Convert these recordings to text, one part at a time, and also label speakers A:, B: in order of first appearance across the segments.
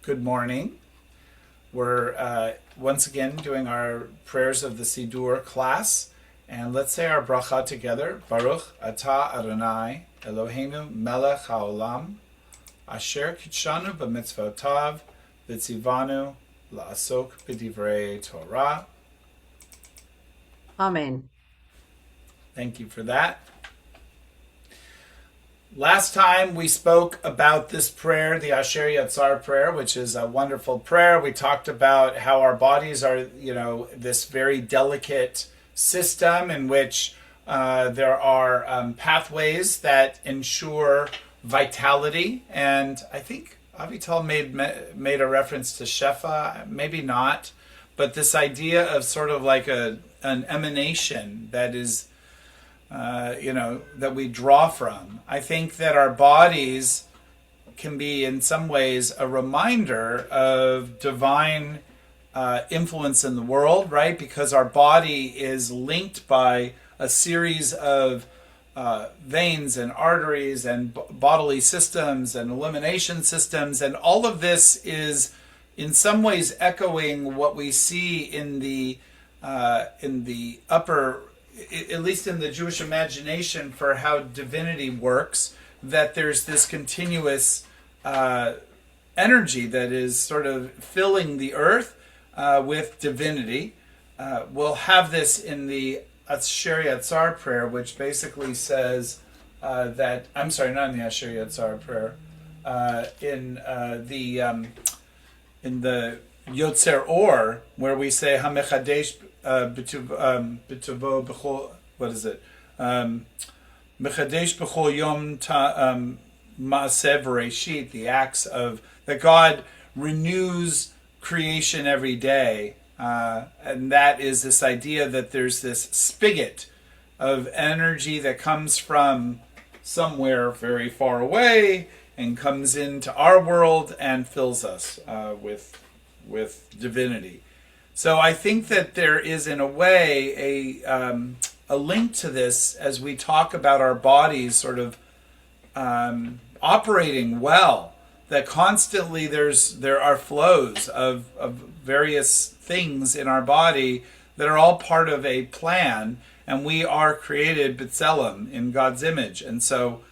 A: Good morning. We're once again doing our prayers of the Siddur class. And let's say our bracha together. Baruch atah A-donoy, Eloheinu melech haolam, asher kitshanu b'mitzvotav, v'tzivanu la'asok b'divrei Torah.
B: Amen.
A: Thank you for that. Last time we spoke about this prayer, the Asher Yatzar prayer, which is a wonderful prayer. We talked about how our bodies are, this very delicate system in which there are pathways that ensure vitality. And I think Avital made a reference to Shefa, maybe not, but this idea of sort of like an emanation that is that we draw from. I think that our bodies can be in some ways a reminder of divine influence in the world, right? Because our body is linked by a series of veins and arteries and bodily systems and elimination systems, and all of this is in some ways echoing what we see in the upper, at least in the Jewish imagination, for how divinity works, that there's this continuous energy that is sort of filling the earth with divinity. We'll have this in the Asher Yatzar prayer, which basically says that, I'm sorry, not in the Asher Yatzar prayer, in the Yotzer Or, where we say Hamechadesh b'tuvo b'chol, what is it? Mechadesh b'chol yom ma'aseh v'reishit, the acts of that God renews creation every day, and that is this idea that there's this spigot of energy that comes from somewhere very far away and comes into our world and fills us with divinity. So I think that there is, in a way, a link to this as we talk about our bodies sort of operating well. That constantly there are flows of various things in our body that are all part of a plan, and we are created b'tselem, in God's image, and so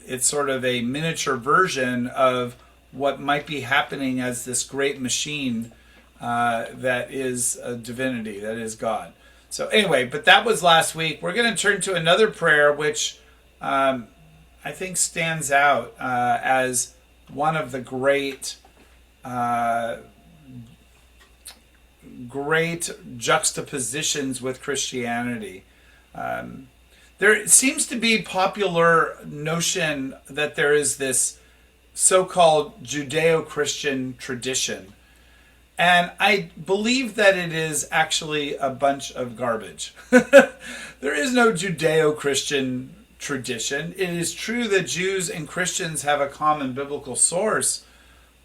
A: it's sort of a miniature version of what might be happening as this great machine that is a divinity, that is God. So anyway, but that was last week. We're going to turn to another prayer which I think stands out as one of the great juxtapositions with Christianity. There seems to be popular notion that there is this so-called Judeo-Christian tradition. And I believe that it is actually a bunch of garbage. There is no Judeo-Christian tradition. It is true that Jews and Christians have a common biblical source,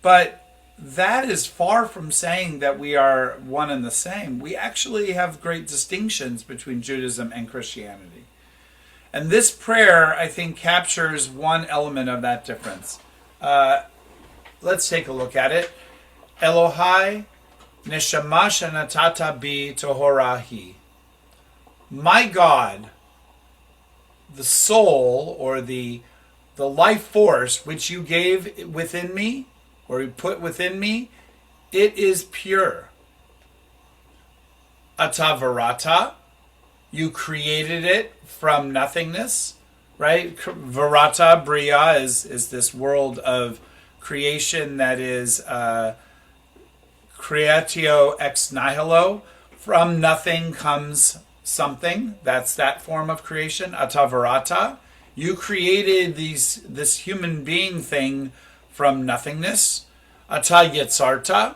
A: but that is far from saying that we are one and the same. We actually have great distinctions between Judaism and Christianity. And this prayer, I think, captures one element of that difference. Let's take a look at it. E-lohai, neshama shenatata bi tohorahi. My God, the soul or the life force which you gave within me, or you put within me, it is pure. Atavarata, you created it from nothingness, right? Varata, Bria, is this world of creation that is creatio ex nihilo. From nothing comes something. That's that form of creation. Atavarata, you created this human being thing from nothingness. Ata yetzarta,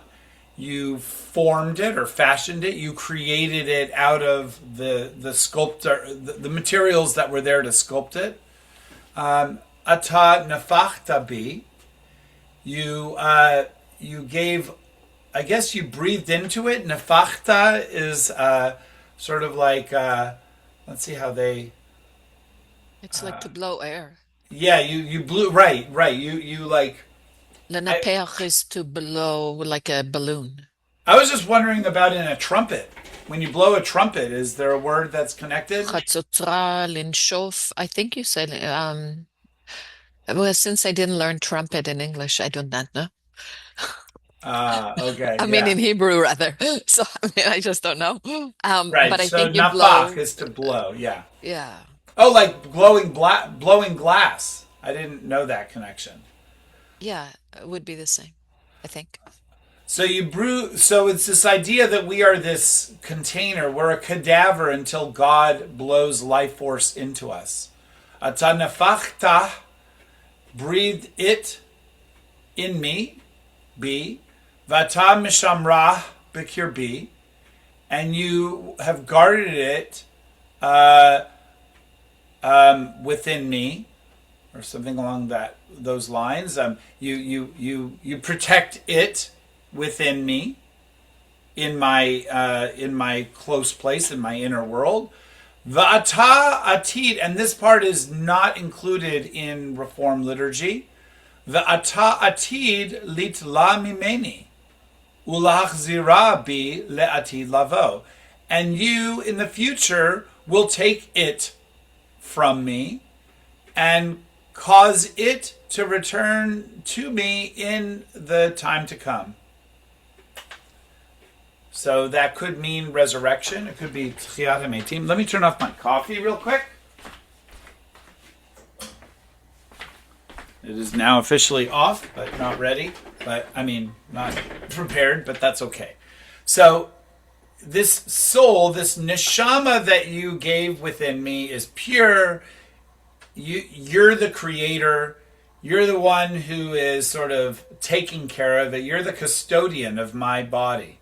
A: you formed it or fashioned it. You created it out of the sculptor, the materials that were there to sculpt it. Ata nefachta bi, you gave, I guess you breathed into it. Nefachta is sort of like, let's see how they...
C: It's like to blow air.
A: Yeah, you blew, right. You like I
B: Lenapeach is to blow like a balloon.
A: I was just wondering about in a trumpet. When you blow a trumpet, is there a word that's connected?
B: Chatzotra, linshof. I think you said, well, since I didn't learn trumpet in English, I do not know.
A: Ah, okay,
B: I mean,
A: yeah.
B: in Hebrew, rather. So, I mean, I just don't know.
A: Right.
B: But I
A: So
B: think you
A: nafach
B: blow,
A: is to blow, yeah.
B: yeah,
A: Oh, like blowing glass. I didn't know that connection.
B: yeah, it would be the same, I think.
A: So you brew. So it's this idea that we are this container. We're a cadaver until God blows life force into us. Ata nefachta, breathe it in me, B. Vata mishamra bikir, and you have guarded it uh, within me, or something along those lines. You protect it within me, in my close place, in my inner world. Va'ata atid, and this part is not included in Reform liturgy. Va'ata atid litla mimeni ulachzira bi le'atid lavo, and you in the future will take it from me and cause it to return to me in the time to come. So that could mean resurrection. It could be tchiyat hametim. Let me turn off my coffee real quick. It is now officially off, but not ready. But I mean, not prepared, but that's okay. So this soul, this neshama that you gave within me is pure. You're the creator. You're the one who is sort of taking care of it. You're the custodian of my body.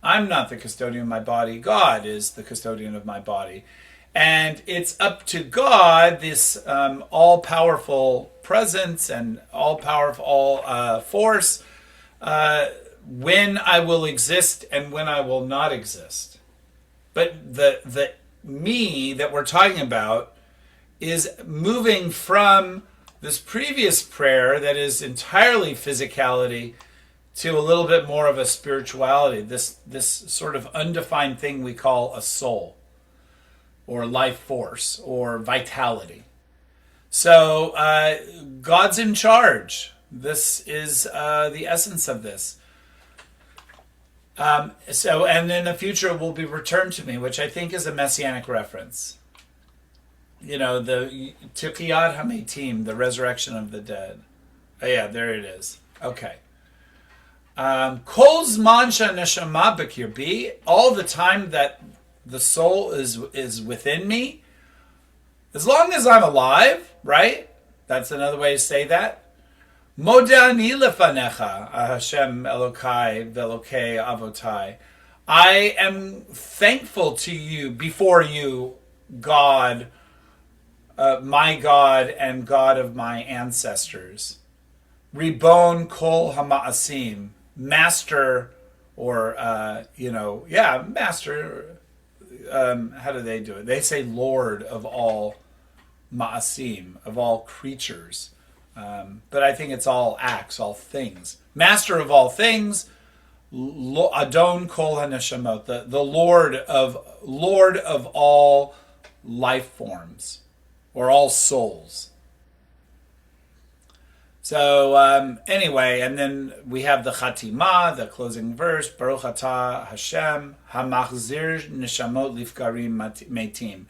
A: I'm not the custodian of my body. God is the custodian of my body. And it's up to God, this all powerful presence and all powerful force, when I will exist and when I will not exist. But the me that we're talking about is moving from this previous prayer that is entirely physicality to a little bit more of a spirituality, this sort of undefined thing we call a soul or life force or vitality. So God's in charge. This is the essence of this. So, and in the future it will be returned to me, which I think is a messianic reference. You know, the Tikiyat Hametim, the resurrection of the dead. Oh, yeah, there it is. Okay. Kol zman neshama b'kirbi, all the time that the soul is within me, as long as I'm alive, right? That's another way to say that. Modani lefanecha, Hashem Elokai velokei avotai. I am thankful to you, before you, God, my God and God of my ancestors. Ribon kol hamaasim, master, or master. How do they do it? They say Lord of all maasim, of all creatures. But I think it's all acts, all things. Master of all things, Adon kol haneshamot, the Lord of all life forms, or all souls. So anyway, and then we have the Chatima, the closing verse, Baruch Atah Hashem, Hamachzir Neshamot Lifkarim Metim.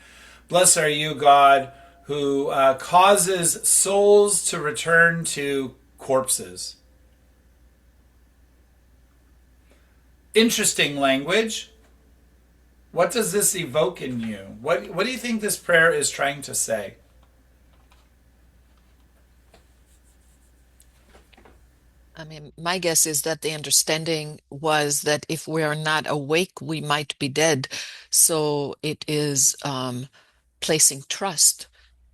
A: Blessed are you, God, who causes souls to return to corpses. Interesting language. What does this evoke in you? What do you think this prayer is trying to say?
B: I mean, my guess is that the understanding was that if we are not awake, we might be dead. So it is placing trust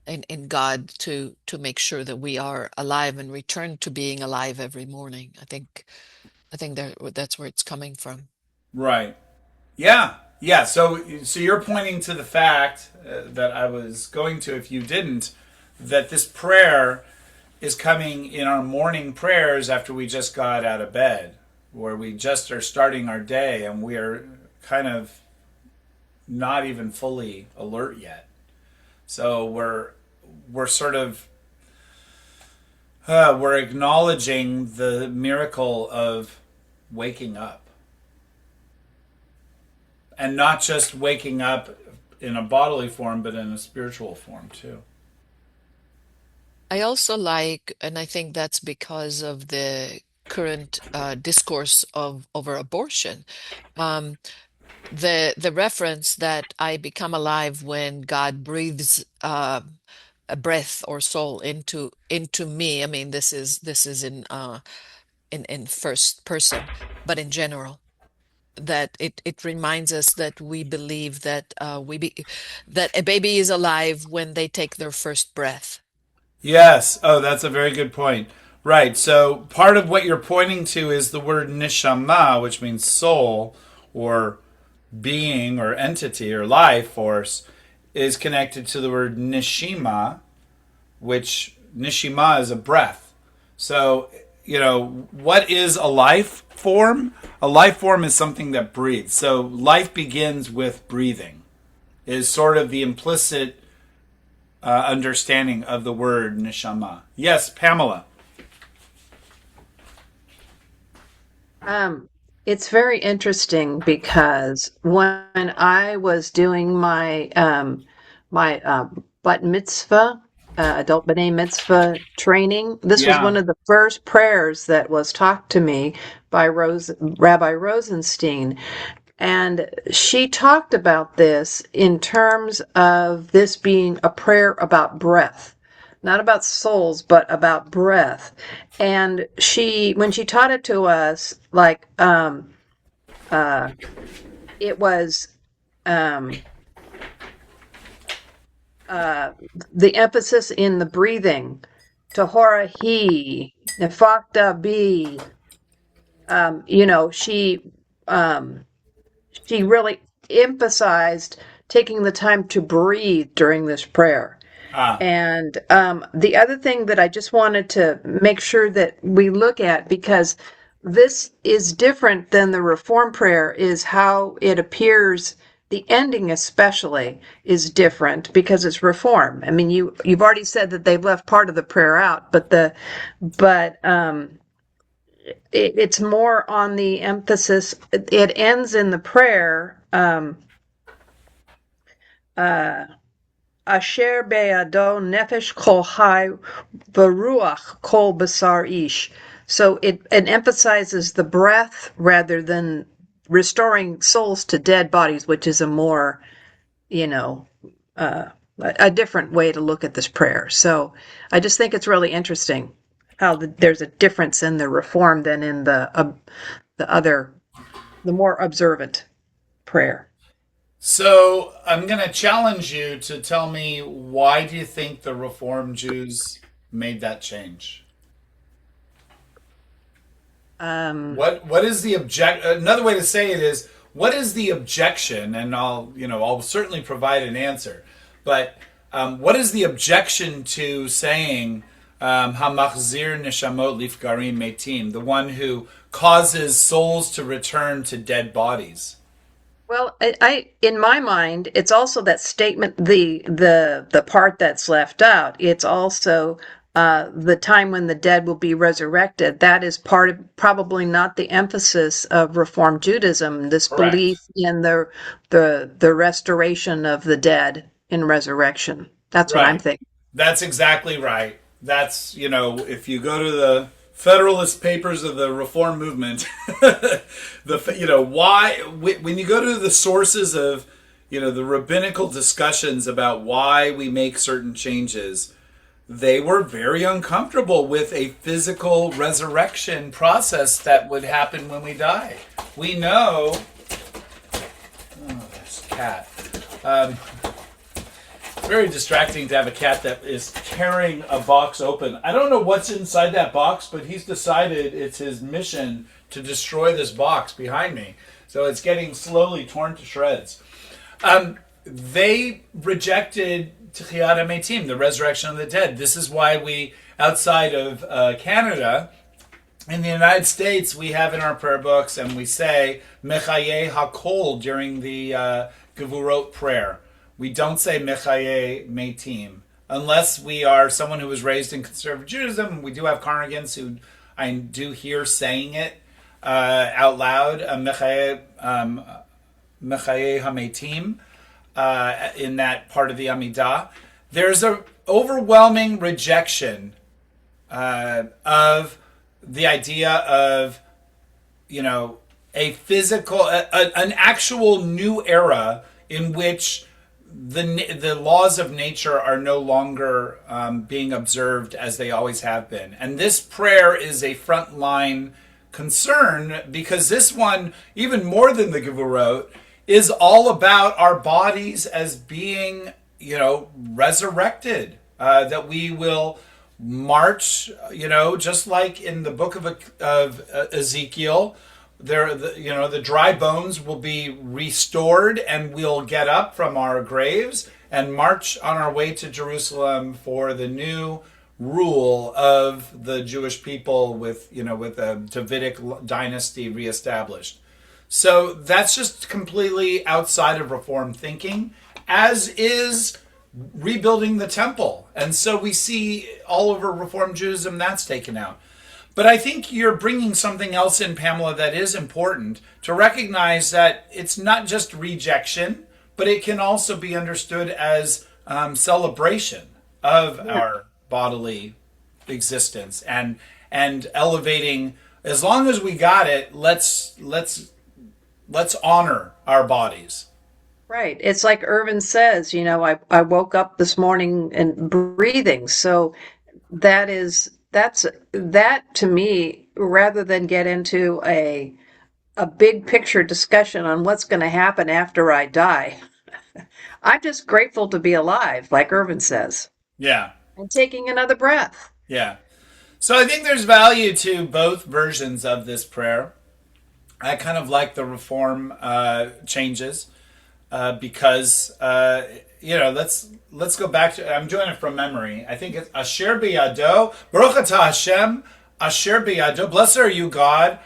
B: in God to make sure that we are alive and return to being alive every morning. I think that's where it's coming from.
A: Right. Yeah, yeah. So you're pointing to the fact that I was going to, if you didn't, that this prayer is coming in our morning prayers after we just got out of bed, where we just are starting our day and we are kind of not even fully alert yet. So we're sort of we're acknowledging the miracle of waking up, and not just waking up in a bodily form, but in a spiritual form too.
B: I also like, and I think that's because of the current discourse of over abortion. Um, the reference that I become alive when God breathes a breath or soul into me. I mean, this is in first person, but in general, that it reminds us that we believe that that a baby is alive when they take their first breath.
A: Yes. Oh, that's a very good point. Right. So part of what you're pointing to is the word nishama, which means soul or being or entity or life force, is connected to the word nishima, which nishima is a breath. So, what is a life form? A life form is something that breathes. So life begins with breathing, is sort of the implicit understanding of the word neshama. Yes, Pamela.
C: Um, it's very interesting because when I was doing my bat mitzvah, adult b'nai mitzvah training, this was
A: Yeah.
C: one of the first prayers that was taught to me by Rabbi Rosenstein. And she talked about this in terms of this being a prayer about breath, not about souls, but about breath. And when she taught it to us, uh, it was, um, uh, the emphasis in the breathing, Tahora he, Nefakta bi, um, you know, she, um, she really emphasized taking the time to breathe during this prayer.
A: Ah.
C: And the other thing that I just wanted to make sure that we look at, because this is different than the Reform prayer, is how it appears. The ending, especially, is different because it's Reform. I mean, you've already said that they've left part of the prayer out, but it's more on the emphasis. It ends in the prayer. Uh, Asher be'ado nefesh kol hai v'ruach kol basar ish. So it emphasizes the breath rather than restoring souls to dead bodies, which is a more, you know, uh, a different way to look at this prayer. So I just think it's really interesting how there's a difference in the reform than in the other, the more observant prayer.
A: So I'm going to challenge you to tell me, why do you think the Reform Jews made that change?
C: Um,
A: What is the object? Another way to say it is, what is the objection? And I'll certainly provide an answer. But what is the objection to saying Hamachzir neshamot lifgarim metim, the one who causes souls to return to dead bodies?
C: Well, in my mind, it's also that statement, the part that's left out. It's also the time when the dead will be resurrected. That is part of probably not the emphasis of Reform Judaism. This belief
A: Correct.
C: in the restoration of the dead in resurrection. That's what I'm
A: Right.
C: thinking.
A: That's exactly right. That's, if you go to the Federalist Papers of the Reform Movement, why, when you go to the sources of, the rabbinical discussions about why we make certain changes, they were very uncomfortable with a physical resurrection process that would happen when we die. We know, oh, there's a cat. Very distracting to have a cat that is tearing a box open. I don't know what's inside that box, but he's decided it's his mission to destroy this box behind me. So it's getting slowly torn to shreds. They rejected Techiyat HaMetim, the resurrection of the dead. This is why we outside of Canada. In the United States, we have in our prayer books, and we say Mechaye HaKol during the Gevurot prayer. We don't say Mechaye Metim. Unless we are someone who was raised in conservative Judaism. We do have congregants who I do hear saying it out loud, Mechaye HaMetim, in that part of the Amidah. There's an overwhelming rejection of the idea of, a physical, an actual new era in which the laws of nature are no longer being observed as they always have been. And this prayer is a frontline concern, because this one, even more than the Gevurot, is all about our bodies as being, resurrected, that we will march, just like in the book of Ezekiel. The dry bones will be restored, and we'll get up from our graves and march on our way to Jerusalem for the new rule of the Jewish people with a Davidic dynasty reestablished. So that's just completely outside of Reform thinking, as is rebuilding the temple. And so we see all over Reform Judaism that's taken out. But I think you're bringing something else in, Pamela, that is important to recognize, that it's not just rejection, but it can also be understood as celebration of our bodily existence and elevating. As long as we got it, let's honor our bodies.
C: Right. It's like Irvin says, I woke up this morning and breathing. So that to me, rather than get into a big picture discussion on what's going to happen after I die, I'm just grateful to be alive, like Irvin says.
A: Yeah.
C: And taking another breath.
A: Yeah. So I think there's value to both versions of this prayer. I kind of like the Reform changes because let's go back to. I'm doing it from memory. I think it's Asher B'Yado, Baruch Atah Hashem, Asher B'Yado. Blessed are you, God,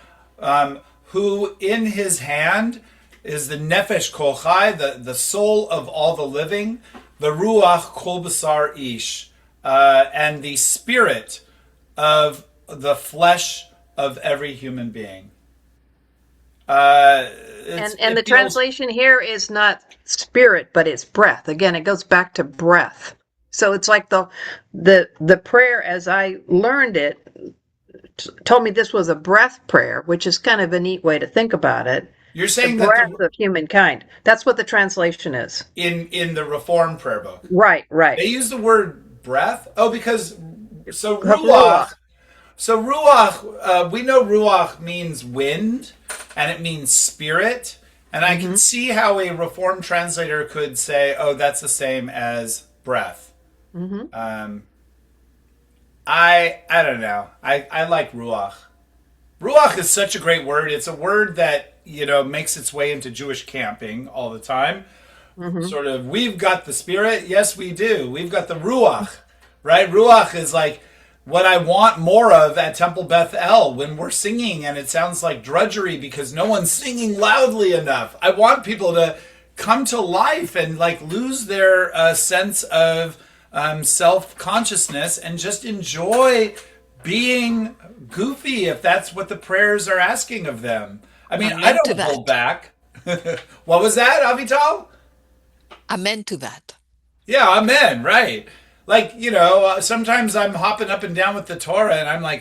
A: who in His hand is the Nefesh Kol Chai, the soul of all the living, the Ruach Kol Basar Ish, and the spirit of the flesh of every human being.
C: And the translation here is not spirit, but it's breath. Again, it goes back to breath. So it's like the prayer, as I learned it, told me this was a breath prayer, which is kind of a neat way to think about it.
A: You're saying
C: the breath of humankind. That's what the translation is
A: in the Reform prayer book.
C: Right.
A: They use the word breath. Oh, because ruach. So ruach, we know ruach means wind, and it means spirit. And I can see how a Reform translator could say, "Oh, that's the same as breath." I don't know. I like ruach. Ruach is such a great word. It's a word that makes its way into Jewish camping all the time. Sort of, we've got the spirit. Yes, we do. We've got the ruach, right? Ruach is like what I want more of at Temple Beth El when we're singing, and it sounds like drudgery because no one's singing loudly enough. I want people to come to life and lose their sense of self-consciousness and just enjoy being goofy, if that's what the prayers are asking of them. I mean, I don't hold back. What was that, Avital?
B: Amen to that.
A: Yeah, amen, right. Sometimes I'm hopping up and down with the Torah, and I'm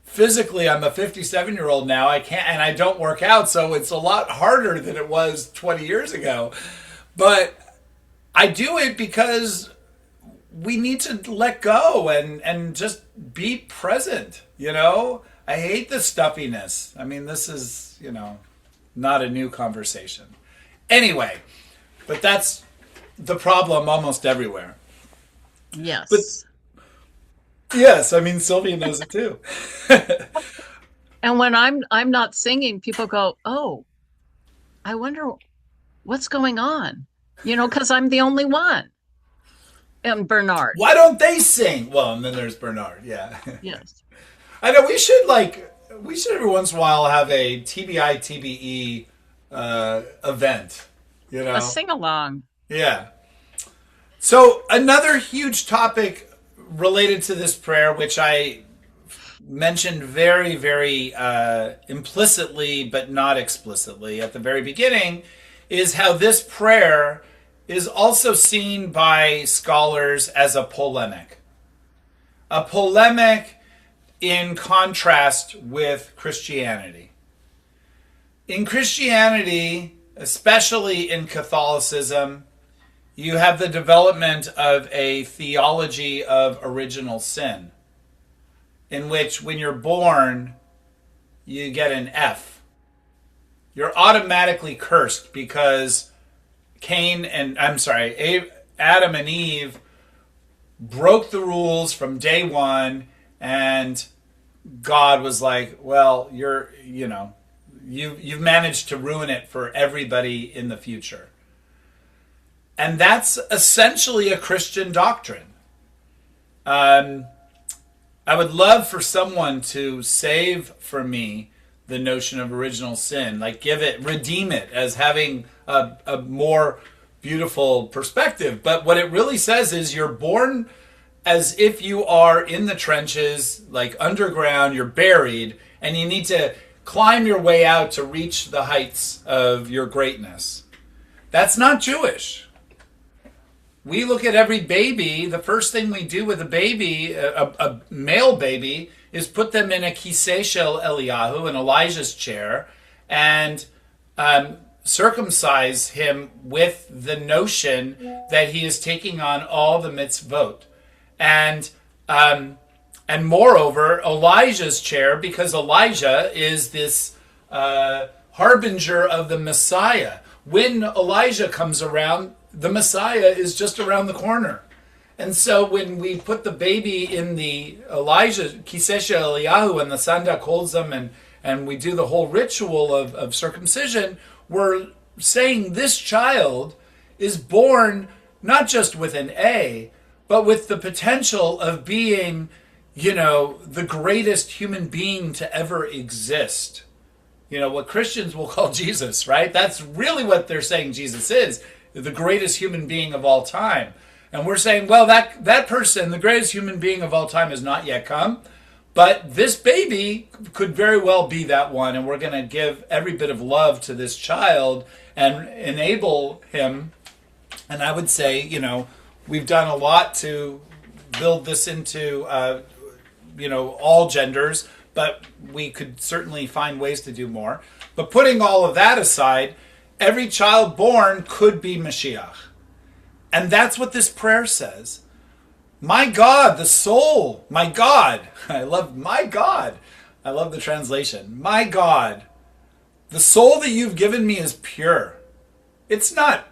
A: physically, I'm a 57-year-old now. I can't, and I don't work out, so it's a lot harder than it was 20 years ago. But I do it because we need to let go and just be present, I hate the stuffiness. I mean, this is, not a new conversation. Anyway, but that's the problem almost everywhere.
C: Yes.
A: But, yes, I mean, Sylvia knows it too.
D: And when I'm not singing, people go, "Oh, I wonder what's going on," because I'm the only one. And Bernard.
A: Why don't they sing? Well, and then there's Bernard. Yeah.
D: Yes.
A: I know we should every once in a while have a TBI TBE event. You know,
D: A sing-along.
A: yeah. So another huge topic related to this prayer, which I mentioned very, very implicitly, but not explicitly at the very beginning, is how this prayer is also seen by scholars as a polemic. A polemic in contrast with Christianity. In Christianity, especially in Catholicism, you have the development of a theology of original sin, in which when you're born, you get an F. You're automatically cursed because Adam and Eve broke the rules from day one, and God was like, well, you've managed to ruin it for everybody in the future. And that's essentially a Christian doctrine. I would love for someone to save for me the notion of original sin, like redeem it as having a more beautiful perspective. But what it really says is you're born as if you are in the trenches, like underground, you're buried, and you need to climb your way out to reach the heights of your greatness. That's not Jewish. We look at every baby, the first thing we do with a baby, a male baby, is put them in a kisei shel Eliyahu, in Elijah's chair, and circumcise him with the notion that he is taking on all the mitzvot. And moreover, Elijah's chair, because Elijah is this harbinger of the Messiah. When Elijah comes around, the Messiah is just around the corner. And so when we put the baby in the Elijah, Kisei shel Eliyahu, and the Sandak holds them, and we do the whole ritual of circumcision, we're saying this child is born not just with an A, but with the potential of being, the greatest human being to ever exist. What Christians will call Jesus, right? That's really what they're saying Jesus is, the greatest human being of all time. And we're saying, well, that person, the greatest human being of all time, has not yet come. But this baby could very well be that one. And we're going to give every bit of love to this child and enable him. And I would say, we've done a lot to build this into, all genders. But we could certainly find ways to do more. But putting all of that aside, every child born could be Mashiach. And that's what this prayer says. My God, the soul, my God. I love the translation. My God, the soul that you've given me is pure. It's not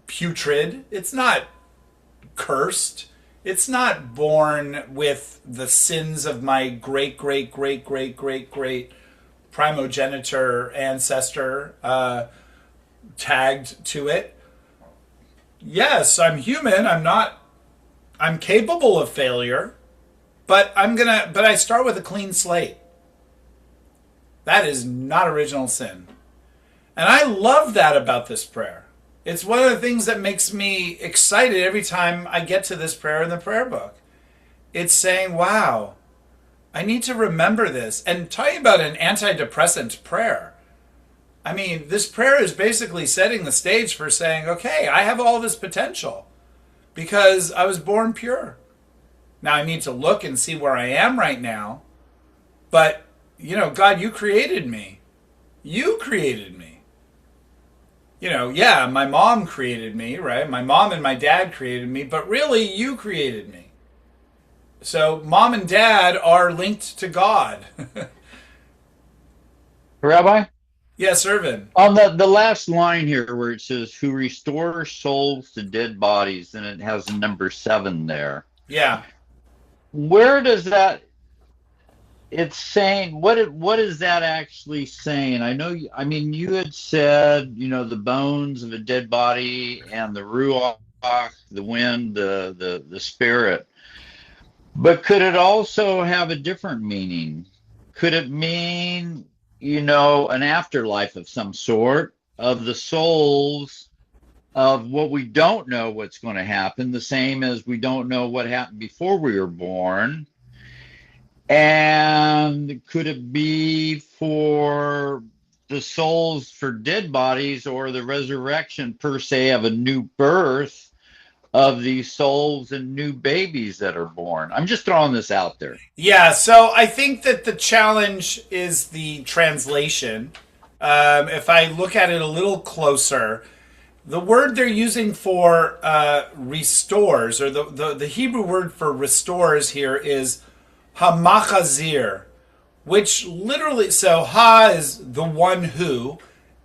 A: putrid. It's not cursed. It's not born with the sins of my great, great, great, great, great, great primogenitor ancestor tagged to it. Yes, I'm human. I'm capable of failure, but I start with a clean slate. That is not original sin. And I love that about this prayer. It's one of the things that makes me excited every time I get to this prayer in the prayer book. It's saying, wow, I need to remember this. And talking about an antidepressant prayer, I mean, this prayer is basically setting the stage for saying, okay, I have all this potential because I was born pure. Now I need to look and see where I am right now. But, God, you created me. You created me. My mom created me, right? My mom and my dad created me, but really you created me. So mom and dad are linked to God.
E: Rabbi?
A: Yes, Irvin.
E: On the last line here where it says, who restores souls to dead bodies, and it has the number 7 there.
A: Yeah.
E: Where does that, it's saying, what is that actually saying? You had said, the bones of a dead body and the ruach the wind, the spirit. But could it also have a different meaning? Could it mean, an afterlife of some sort of the souls of what we don't know what's going to happen, the same as we don't know what happened before we were born? And could it be for the souls for dead bodies, or the resurrection per se of a new birth of these souls and new babies that are born? I'm just throwing this out there.
A: Yeah, so I think that the challenge is the translation. If I look at it a little closer, the word they're using for restores, or the Hebrew word for restores here is hamachazir, which literally, so ha is the one who,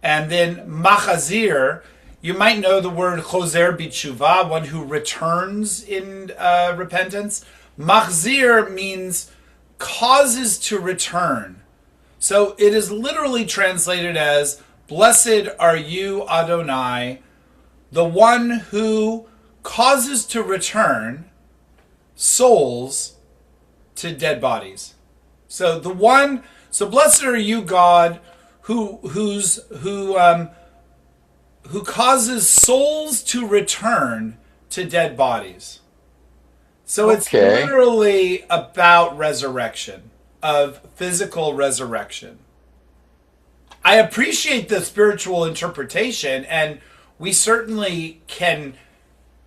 A: and then machazir, you might know the word choser b'tshuva, one who returns in repentance. Machzir means causes to return. So it is literally translated as, blessed are you, A-donoy, the one who causes to return souls to dead bodies. So blessed are you, God, who causes souls to return to dead bodies. So it's literally about resurrection, of physical resurrection. I appreciate the spiritual interpretation, and we certainly can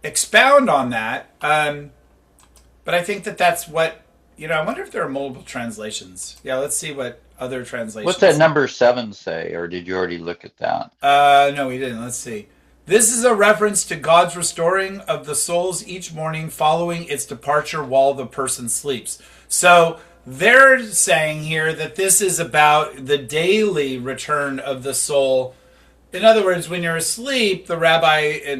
A: expound on that. But I think that that's what, I wonder if there are multiple translations. Yeah, let's see what other translations.
E: What's that number 7 say, or did you already look at that?
A: No, we didn't. Let's see. This is a reference to God's restoring of the souls each morning following its departure while the person sleeps. So they're saying here that this is about the daily return of the soul. In other words, when you're asleep, the rabbi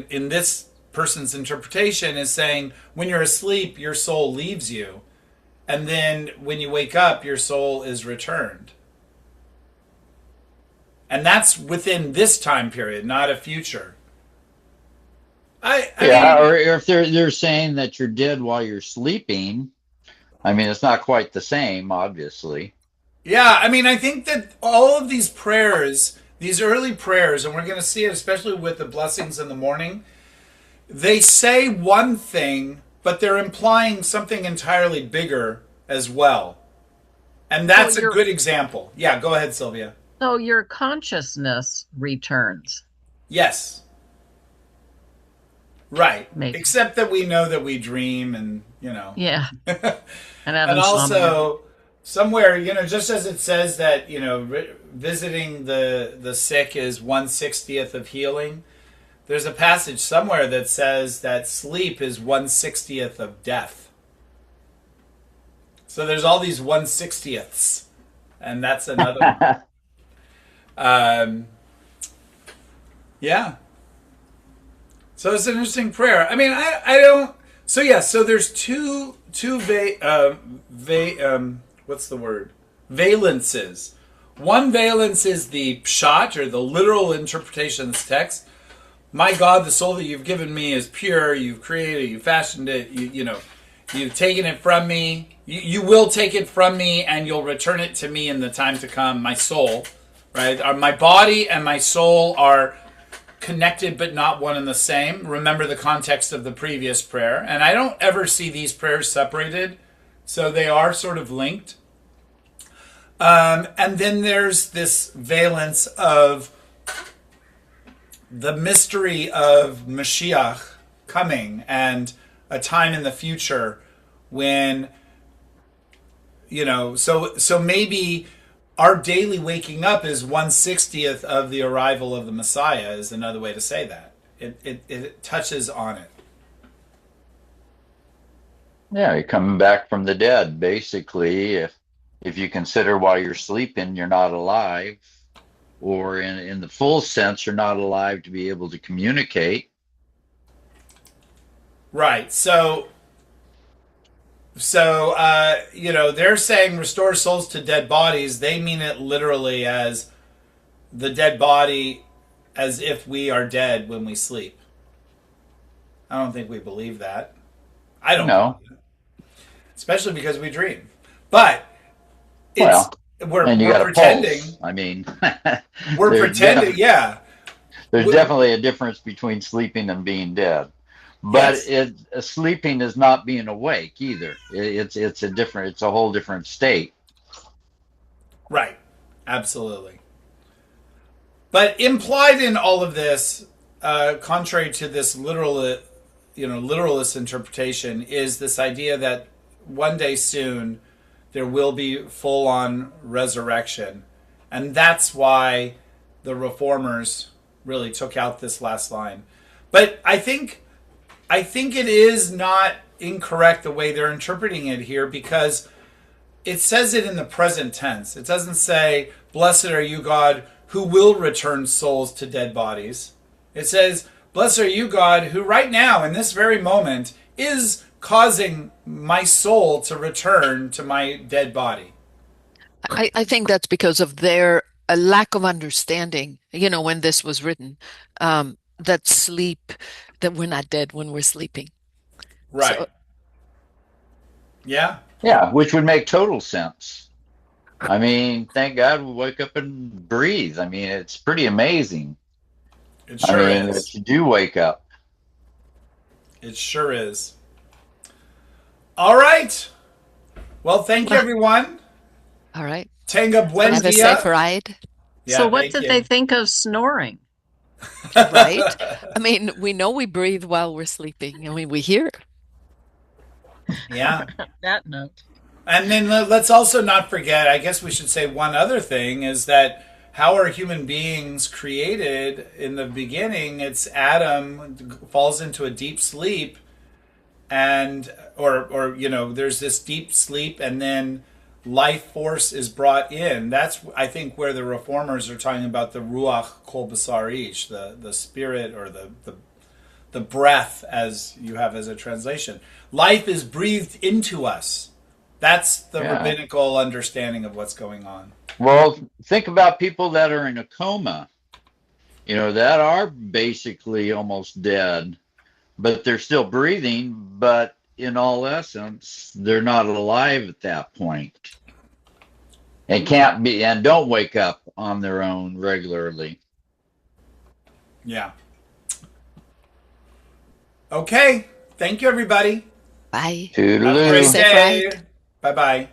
A: in this person's interpretation is saying, when you're asleep, your soul leaves you. And then when you wake up, your soul is returned. And that's within this time period, not a future. I mean,
E: or if they're saying that you're dead while you're sleeping, I mean, it's not quite the same, obviously.
A: Yeah, I mean, I think that all of these prayers, these early prayers, and we're going to see it especially with the blessings in the morning, they say one thing, but they're implying something entirely bigger as well. And that's a good example. Yeah, go ahead, Sylvia.
D: So your consciousness returns.
A: Yes. Right.
D: Maybe.
A: Except that we know that we dream and,
D: Yeah.
A: And also somewhere, just as it says that, visiting the sick is 1/60th of healing, there's a passage somewhere that says that sleep is 1/60th of death. So there's all these 1/60ths, and that's another one. Yeah. So it's an interesting prayer. I mean, I don't. So yeah. So there's two what's the word? Valences. One valence is the pshat, or the literal interpretation of this text. My God, the soul that you've given me is pure. You've created it. You fashioned it. You've taken it from me. You will take it from me, and you'll return it to me in the time to come. My soul, right? My body and my soul are connected but not one and the same. Remember the context of the previous prayer. And I don't ever see these prayers separated, so they are sort of linked. And then there's this valence of the mystery of Mashiach coming, and a time in the future when, so maybe our daily waking up is 1/60th of the arrival of the Messiah, is another way to say that. It touches on it.
E: Yeah, you're coming back from the dead, basically. If you consider while you're sleeping, you're not alive, or in the full sense, you're not alive to be able to communicate.
A: Right. So they're saying restore souls to dead bodies. They mean it literally as the dead body, as if we are dead when we sleep. I don't think we believe that. I don't
E: No.
A: believe it, especially because we dream. But it's
E: Well, and you
A: we're
E: got a
A: pretending.
E: pulse. I mean,
A: We're
E: there's
A: pretending. Yeah.
E: there's
A: We,
E: definitely a difference between sleeping and being dead. But
A: yes.
E: sleeping is not being awake either. It's a whole different state.
A: Right. Absolutely. But implied in all of this, contrary to this literalist interpretation, is this idea that one day soon there will be full-on resurrection, and that's why the reformers really took out this last line. But I think it is not incorrect the way they're interpreting it here, because it says it in the present tense. It doesn't say, "Blessed are you, God, who will return souls to dead bodies." It says, "Blessed are you, God, who right now, in this very moment, is causing my soul to return to my dead body."
B: I think that's because of their a lack of understanding, when this was written, that sleep, that we're not dead when we're sleeping.
A: Right.
B: So,
A: Yeah.
E: Yeah, which would make total sense. I mean, thank God we wake up and breathe. I mean, it's pretty amazing.
A: It
E: I
A: sure
E: mean,
A: is.
E: that you do wake up.
A: It sure is. All right. Well, thank you, everyone.
B: all right.
A: Tenga buen
B: Have a
A: dia.
B: safe ride,
A: Yeah,
D: So what
A: thank
D: did
A: you.
D: they think of snoring?
B: right? I mean, we know we breathe while we're sleeping. I mean, we hear.
A: Yeah.
D: That note.
A: And then let's also not forget, I guess we should say one other thing, is that how are human beings created? In the beginning, it's Adam falls into a deep sleep, and or there's this deep sleep, and then life force is brought in. That's, I think, where the reformers are talking about the ruach kol basar ish, the spirit, or the breath, as you have as a translation. Life is breathed into us. That's the
E: Yeah.
A: rabbinical understanding of what's going on.
E: Well, think about people that are in a coma, that are basically almost dead, but they're still breathing, but in all essence, they're not alive at that point and can't be, and don't wake up on their own regularly.
A: Yeah. Okay. Thank you, everybody.
B: Bye.
A: Have a
E: Toodaloo.
A: great
B: Safe
A: day.
B: ride.
A: Bye-bye.